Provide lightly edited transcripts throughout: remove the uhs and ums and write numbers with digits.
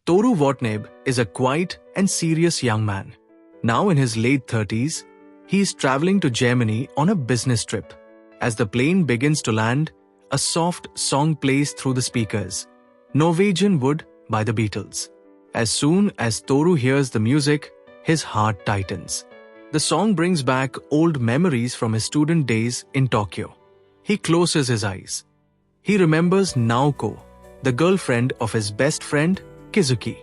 Toru Watanabe is a quiet and serious young man. Now in his late 30s, he is traveling to Germany on a business trip. As the plane begins to land, a soft song plays through the speakers, Norwegian Wood by the Beatles. As soon as Toru hears the music, his heart tightens. The song brings back old memories from his student days in Tokyo. He closes his eyes. He remembers Naoko, the girlfriend of his best friend, Kizuki.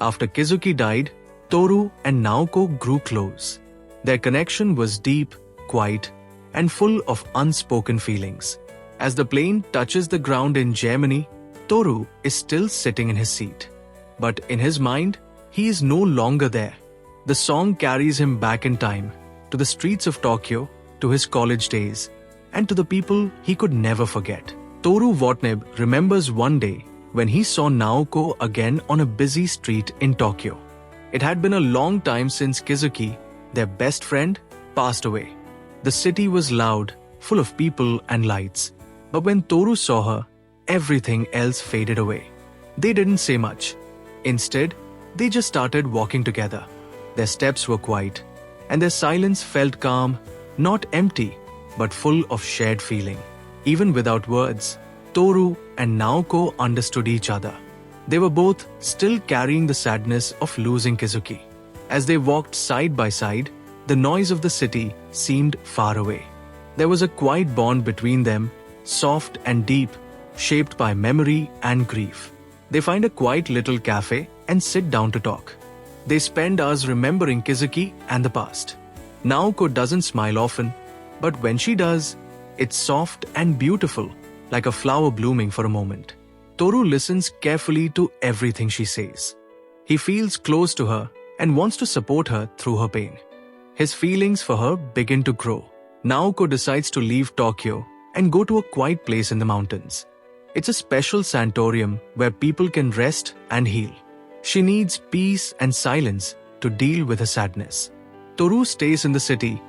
After Kizuki died, Toru and Naoko grew close. Their connection was deep, quiet, and full of unspoken feelings. As the plane touches the ground in Germany, Toru is still sitting in his seat. But in his mind, he is no longer there. The song carries him back in time, to the streets of Tokyo, to his college days, and to the people he could never forget. Toru Watanabe remembers one day when he saw Naoko again on a busy street in Tokyo. It had been a long time since Kizuki, their best friend, passed away. The city was loud, full of people and lights. But when Toru saw her, everything else faded away. They didn't say much. Instead, they just started walking together. Their steps were quiet, and their silence felt calm, not empty, but full of shared feeling. Even without words, Toru and Naoko understood each other. They were both still carrying the sadness of losing Kizuki. As they walked side by side, the noise of the city seemed far away. There was a quiet bond between them, soft and deep, shaped by memory and grief. They find a quiet little cafe and sit down to talk. They spend hours remembering Kizuki and the past. Naoko doesn't smile often, but when she does, it's soft and beautiful, like a flower blooming for a moment. Toru listens carefully to everything she says. He feels close to her and wants to support her through her pain. His feelings for her begin to grow. Naoko decides to leave Tokyo and go to a quiet place in the mountains. It's a special sanatorium where people can rest and heal. She needs peace and silence to deal with her sadness. Toru stays in the city,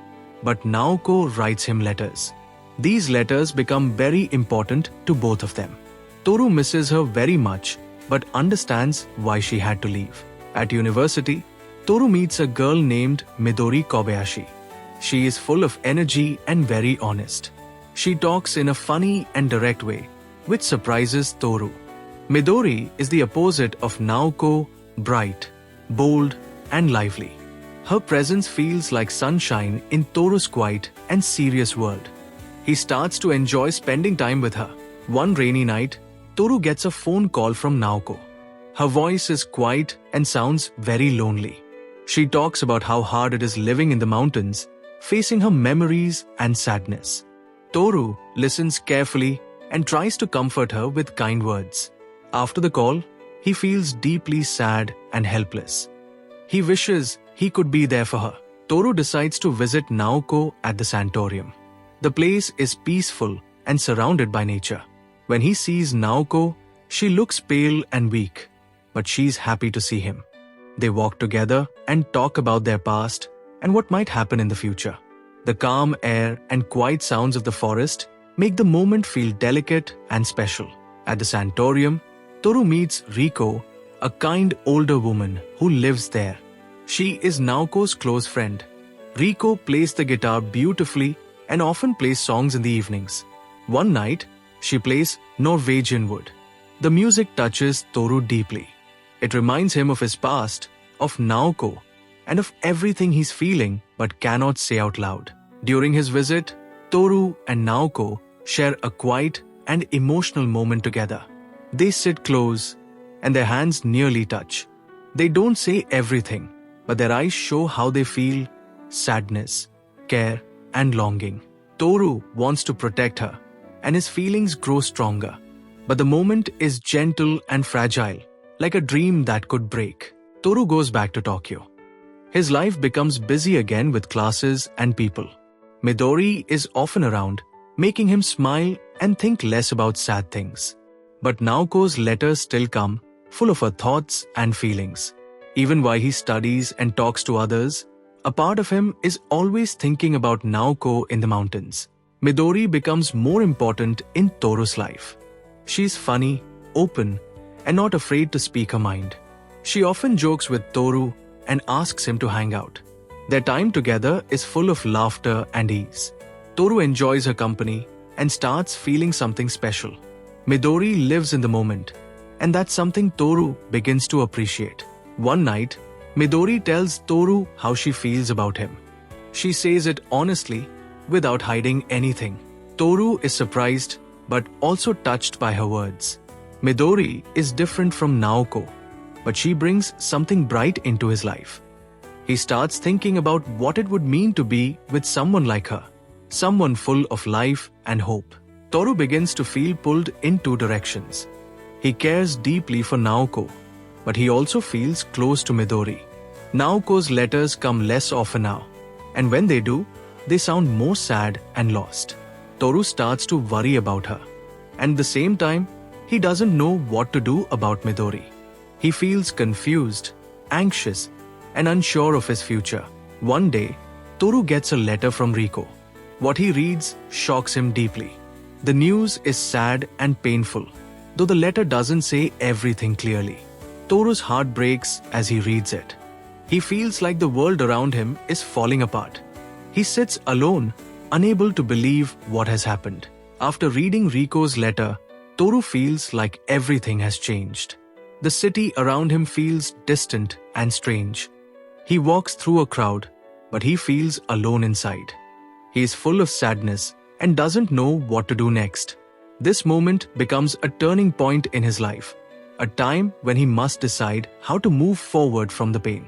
but Naoko writes him letters. These letters become very important to both of them. Toru misses her very much, but understands why she had to leave. At university, Toru meets a girl named Midori Kobayashi. She is full of energy and very honest. She talks in a funny and direct way, which surprises Toru. Midori is the opposite of Naoko, bright, bold, and lively. Her presence feels like sunshine in Toru's quiet and serious world. He starts to enjoy spending time with her. One rainy night, Toru gets a phone call from Naoko. Her voice is quiet and sounds very lonely. She talks about how hard it is living in the mountains, facing her memories and sadness. Toru listens carefully and tries to comfort her with kind words. After the call, he feels deeply sad and helpless. He wishes he could be there for her. Toru decides to visit Naoko at the sanatorium. The place is peaceful and surrounded by nature. When he sees Naoko, she looks pale and weak, but she's happy to see him. They walk together and talk about their past and what might happen in the future. The calm air and quiet sounds of the forest make the moment feel delicate and special. At the sanatorium, Toru meets Riko, a kind older woman who lives there. She is Naoko's close friend. Riko plays the guitar beautifully and often plays songs in the evenings. One night, she plays Norwegian Wood. The music touches Toru deeply. It reminds him of his past, of Naoko, and of everything he's feeling but cannot say out loud. During his visit, Toru and Naoko share a quiet and emotional moment together. They sit close, and their hands nearly touch. They don't say everything, but their eyes show how they feel: sadness, care, and longing. Toru wants to protect her, and his feelings grow stronger. But the moment is gentle and fragile, like a dream that could break. Toru goes back to Tokyo. His life becomes busy again with classes and people. Midori is often around, making him smile and think less about sad things. But Naoko's letters still come, full of her thoughts and feelings. Even while he studies and talks to others, a part of him is always thinking about Naoko in the mountains. Midori becomes more important in Toru's life. She's funny, open, and not afraid to speak her mind. She often jokes with Toru and asks him to hang out. Their time together is full of laughter and ease. Toru enjoys her company and starts feeling something special. Midori lives in the moment, and that's something Toru begins to appreciate. One night, Midori tells Toru how she feels about him. She says it honestly, without hiding anything. Toru is surprised but also touched by her words. Midori is different from Naoko, but she brings something bright into his life. He starts thinking about what it would mean to be with someone like her, someone full of life and hope. Toru begins to feel pulled in two directions. He cares deeply for Naoko, but he also feels close to Midori. Naoko's letters come less often now, and when they do, they sound more sad and lost. Toru starts to worry about her, and at the same time, he doesn't know what to do about Midori. He feels confused, anxious, and unsure of his future. One day, Toru gets a letter from Riko. What he reads shocks him deeply. The news is sad and painful, though the letter doesn't say everything clearly. Toru's heart breaks as he reads it. He feels like the world around him is falling apart. He sits alone, unable to believe what has happened. After reading Riko's letter, Toru feels like everything has changed. The city around him feels distant and strange. He walks through a crowd, but he feels alone inside. He is full of sadness and doesn't know what to do next. This moment becomes a turning point in his life, a time when he must decide how to move forward from the pain.